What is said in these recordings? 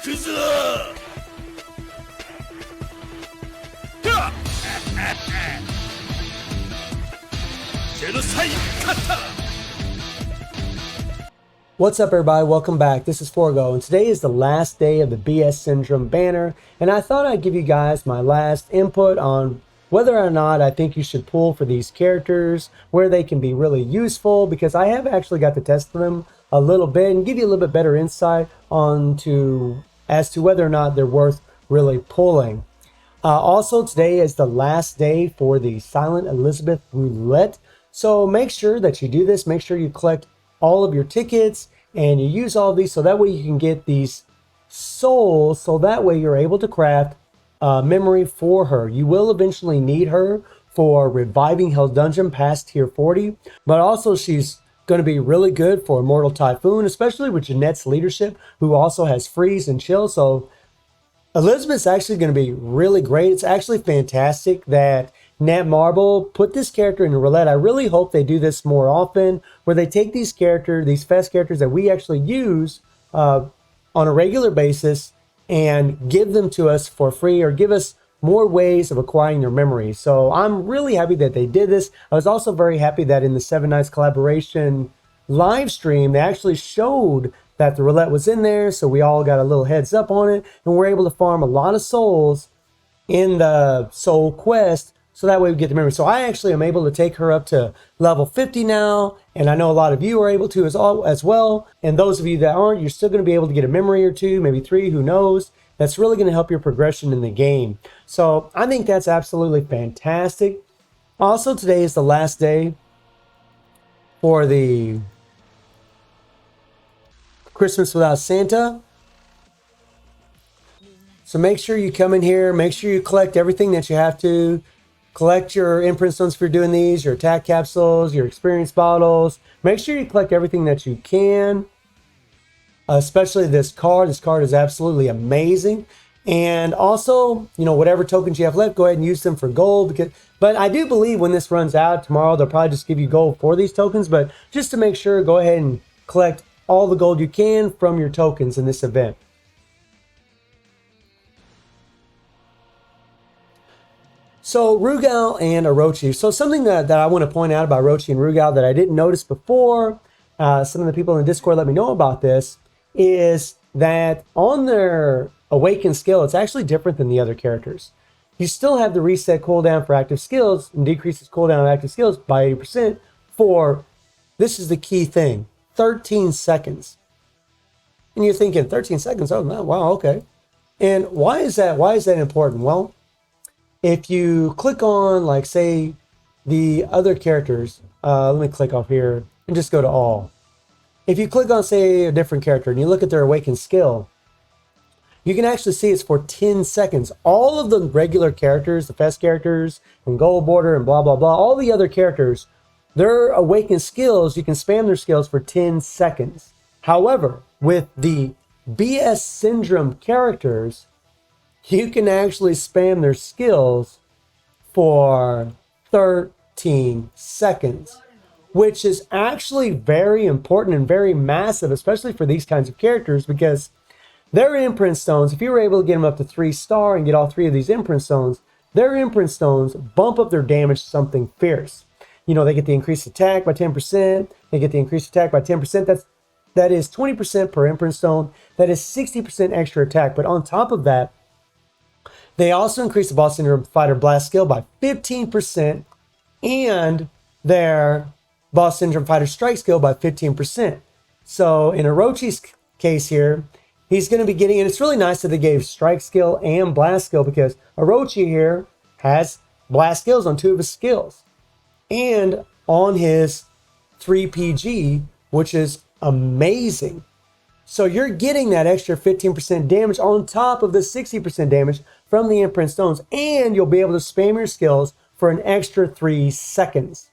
What's up, everybody? Welcome back. This is Forgo, and today is the last day of the BS Syndrome banner, and I thought I'd give you guys my last input on whether or not I think you should pull for these characters, where they can be really useful, because I have actually got to test them a little bit and give you a little bit better insight as to whether or not they're worth really pulling. Also, today is the last day for the Silent Elizabeth roulette, so make sure that you do this. Make sure you collect all of your tickets and you use all of these, so that way you can get these souls, so that way you're able to craft memory for her. You will eventually need her for reviving Hell's Dungeon past tier 40, but also she's going to be really good for Immortal Typhoon, especially with Jeanette's leadership, who also has freeze and chill. So Elizabeth's actually going to be really great. It's actually fantastic that Netmarble put this character in roulette. I really hope they do this more often, where they take these fast characters that we actually use on a regular basis and give them to us for free, or give us more ways of acquiring their memories. So I'm really happy that they did this. I was also very happy that in the 7 Nights collaboration live stream, they actually showed that the roulette was in there, so we all got a little heads up on it, and we're able to farm a lot of souls in the soul quest, so that way we get the memory. So I actually am able to take her up to level 50 now, and I know a lot of you are able to as well. And those of you that aren't, you're still going to be able to get a memory or two, maybe 3, who knows. That's really going to help your progression in the game. So I think that's absolutely fantastic. Also, today is the last day for the Christmas Without Santa. So make sure you come in here, make sure you collect everything that you have to. Collect your imprint stones if you're doing these, your attack capsules, your experience bottles. Make sure you collect everything that you can, especially this card. This card is absolutely amazing. And also, whatever tokens you have left, go ahead and use them for gold. But I do believe when this runs out tomorrow, they'll probably just give you gold for these tokens. But just to make sure, go ahead and collect all the gold you can from your tokens in this event. So Rugal and Orochi. So something that I want to point out about Orochi and Rugal that I didn't notice before, some of the people in the Discord let me know about this, is that on their Awakened skill, it's actually different than the other characters. You still have the reset cooldown for active skills and decreases cooldown of active skills by 80% for, this is the key thing, 13 seconds. And you're thinking, 13 seconds? Oh, wow, okay. And why is that? Why is that important? Well, if you click on, like, say, the other characters, let me click off here and just go to all. If you click on, say, a different character and you look at their awakened skill, you can actually see it's for 10 seconds. All of the regular characters, the fest characters, and Gold Border, and blah, blah, blah, all the other characters, their awakened skills, you can spam their skills for 10 seconds. However, with the BS Syndrome characters, you can actually spam their skills for 13 seconds, which is actually very important and very massive, especially for these kinds of characters, because their imprint stones, if you were able to get them up to 3-star and get all 3 of these imprint stones, their imprint stones bump up their damage to something fierce. They get the increased attack by 10%, they get the increased attack by 10%, that is 20% per imprint stone, that is 60% extra attack, but on top of that, they also increase the Boss Syndrome Fighter Blast skill by 15% and their Boss Syndrome Fighter Strike skill by 15%. So in Orochi's case here, he's going to be getting, and it's really nice that they gave Strike skill and Blast skill, because Orochi here has Blast skills on 2 of his skills and on his 3PG, which is amazing. So you're getting that extra 15% damage on top of the 60% damage from the imprint stones, and you'll be able to spam your skills for an extra 3 seconds.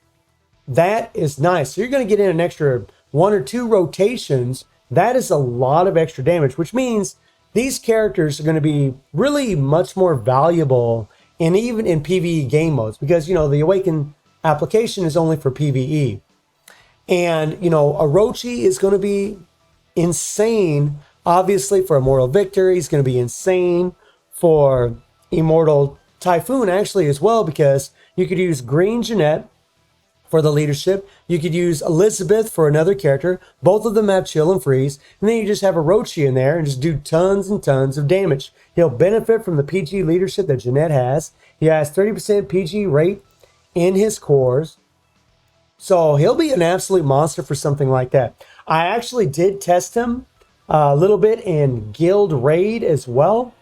That is nice. So you're going to get in an extra 1 or 2 rotations. That is a lot of extra damage, which means these characters are going to be really much more valuable, and even in PvE game modes, because, the Awaken application is only for PvE. And, Orochi is going to be insane Obviously, for Immortal Victor, he's going to be insane. For Immortal Typhoon, actually, as well, because you could use Green Jeanette for the leadership. You could use Elizabeth for another character. Both of them have chill and freeze. And then you just have Orochi in there and just do tons and tons of damage. He'll benefit from the PG leadership that Jeanette has. He has 30% PG rate in his cores. So he'll be an absolute monster for something like that. I actually did test him a little bit in Guild Raid as well.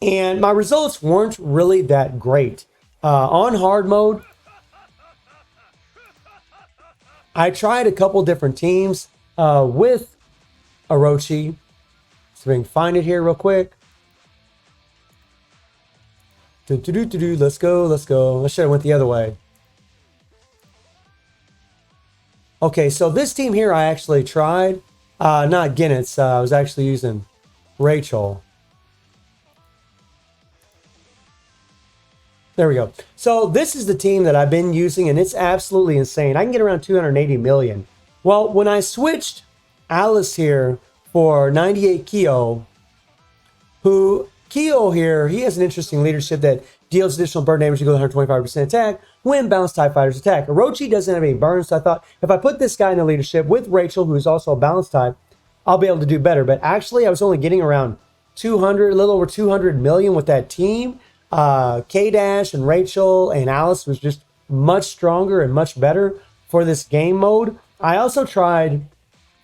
And my results weren't really that great. On hard mode, I tried a couple different teams with Orochi. So we can find it here real quick. Let's go, let's go. I should have went the other way. Okay, so this team here I actually tried. Not Guinness. I was actually using Rachel. There we go. So this is the team that I've been using, and it's absolutely insane. I can get around 280 million. Well, when I switched Alice here for 98 Kyo, Kyo here, he has an interesting leadership that deals additional burn damage equal to 125% attack when balanced TIE fighters attack. Orochi doesn't have any burn, so I thought if I put this guy in the leadership with Rachel, who is also a balanced type, I'll be able to do better. But actually, I was only getting around 200, a little over 200 million with that team. K-Dash and Rachel and Alice was just much stronger and much better for this game mode. I also tried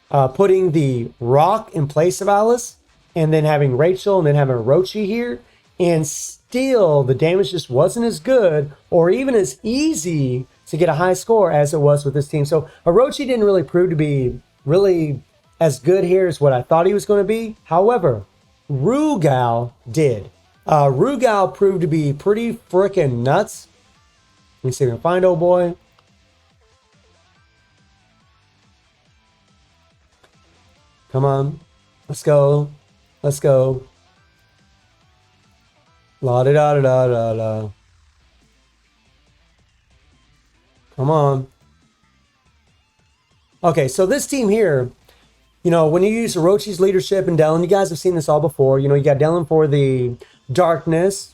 putting the Rock in place of Alice and then having Rachel and then having Orochi here, and still the damage just wasn't as good or even as easy to get a high score as it was with this team. So Orochi didn't really prove to be really as good here as what I thought he was going to be. However, Rugal did. Rugal proved to be pretty freaking nuts. Let me see if we can find old boy. Come on. Let's go. Let's go. La da da da da da da. Come on. Okay, so this team here, you know, when you use Orochi's leadership and Dellen, you guys have seen this all before. You know, you got Dellen for the darkness,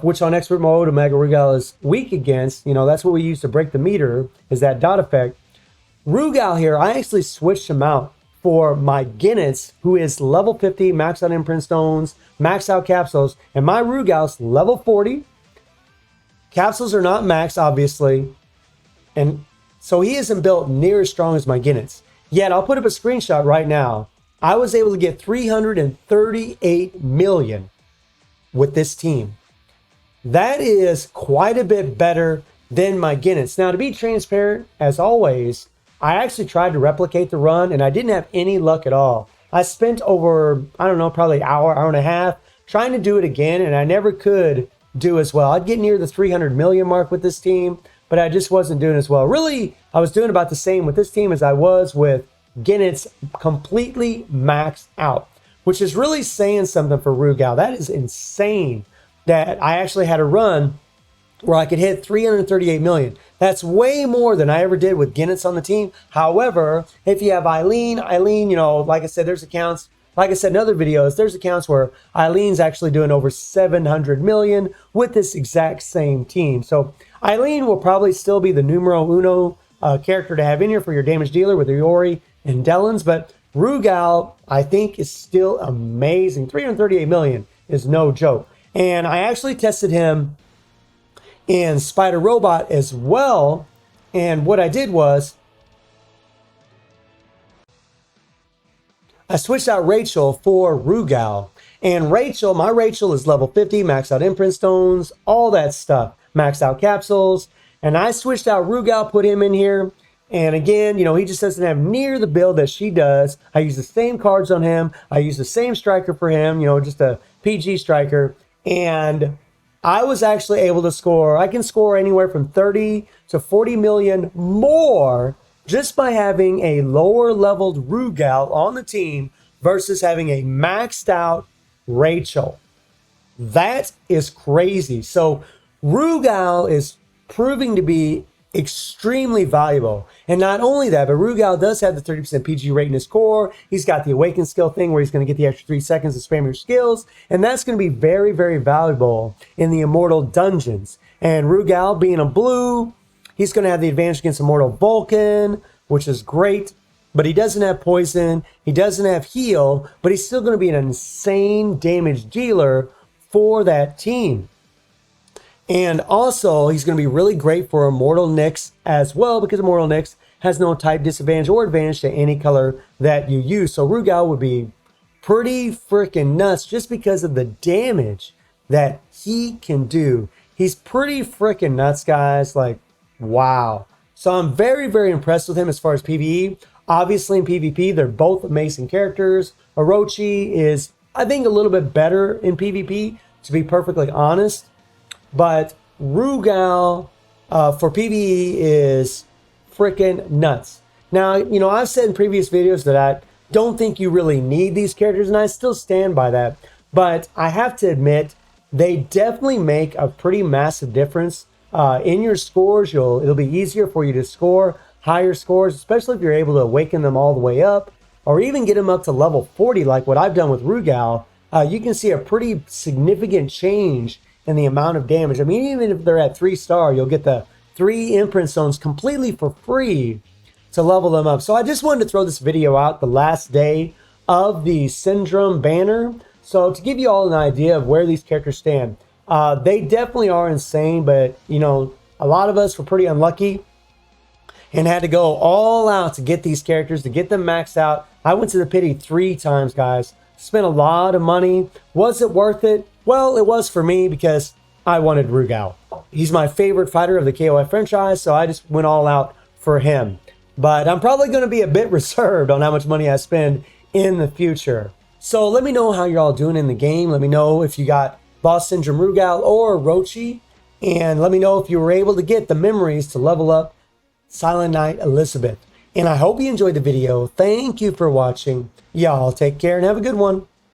which on expert mode, Omega Rugal is weak against. You know, that's what we use to break the meter, is that dot effect. Rugal here, I actually switched him out for my Guinness, who is level 50, maxed out imprint stones, maxed out capsules, and my Rugal's level 40. Capsules are not maxed, obviously, and so he isn't built near as strong as my Guinness. Yet, I'll put up a screenshot right now. I was able to get 338 million with this team. That is quite a bit better than my Guinness. Now, to be transparent, as always, I actually tried to replicate the run and I didn't have any luck at all. I spent over, I don't know, probably an hour, hour and a half trying to do it again, and I never could do as well. I'd get near the 300 million mark with this team, but I just wasn't doing as well. Really, I was doing about the same with this team as I was with Guinness completely maxed out, which is really saying something for Rugal. That is insane that I actually had a run where I could hit 338 million. That's way more than I ever did with Guinness on the team. However, if you have Eileen, you know, like I said, there's accounts, like I said in other videos, there's accounts where Eileen's actually doing over 700 million with this exact same team. So Eileen will probably still be the numero uno character to have in here for your damage dealer with Iori and Dellens, but Rugal, I think, is still amazing. 338 million is no joke. And I actually tested him in Spider Robot as well. And what I did was I switched out Rachel for Rugal. And Rachel, my Rachel is level 50, maxed out imprint stones, all that stuff, maxed out capsules. And I switched out Rugal, put him in here. And again, you know, he just doesn't have near the build that she does. I use the same cards on him. I use the same striker for him, you know, just a PG striker. And I was actually able to score, I can score anywhere from 30 to 40 million more just by having a lower leveled Rugal on the team versus having a maxed out Rachel. That is crazy. So Rugal is proving to be extremely valuable. And not only that, but Rugal does have the 30% PG rate in his core. He's got the awaken skill thing where he's going to get the extra 3 seconds to spam your skills. And that's going to be very, very valuable in the Immortal dungeons. And Rugal being a blue, he's going to have the advantage against Immortal Vulcan, which is great. But he doesn't have poison. He doesn't have heal. But he's still going to be an insane damage dealer for that team. And also, he's going to be really great for Immortal Nyx as well, because Immortal Nyx has no type disadvantage or advantage to any color that you use. So Rugal would be pretty freaking nuts just because of the damage that he can do. He's pretty freaking nuts, guys. Like, wow. So I'm very, very impressed with him as far as PvE. Obviously, in PvP, they're both amazing characters. Orochi is, I think, a little bit better in PvP, to be perfectly honest. But Rugal for PvE is freaking nuts. Now, you know, I've said in previous videos that I don't think you really need these characters, and I still stand by that. But I have to admit, they definitely make a pretty massive difference in your scores. It'll be easier for you to score higher scores, especially if you're able to awaken them all the way up, or even get them up to level 40, like what I've done with Rugal. You can see a pretty significant change in the amount of damage. I mean, even if they're at 3-star, you'll get the 3 imprint stones completely for free to level them up. So I just wanted to throw this video out the last day of the Syndrome banner. So to give you all an idea of where these characters stand, they definitely are insane, but you know, a lot of us were pretty unlucky and had to go all out to get these characters, to get them maxed out. I went to the pity 3 times, guys. Spent a lot of money. Was it worth it? Well, it was for me because I wanted Rugal. He's my favorite fighter of the KOF franchise, so I just went all out for him. But I'm probably going to be a bit reserved on how much money I spend in the future. So let me know how you're all doing in the game. Let me know if you got Boss Syndrome Rugal or Orochi. And let me know if you were able to get the memories to level up Silent Knight Elizabeth. And I hope you enjoyed the video. Thank you for watching. Y'all take care and have a good one.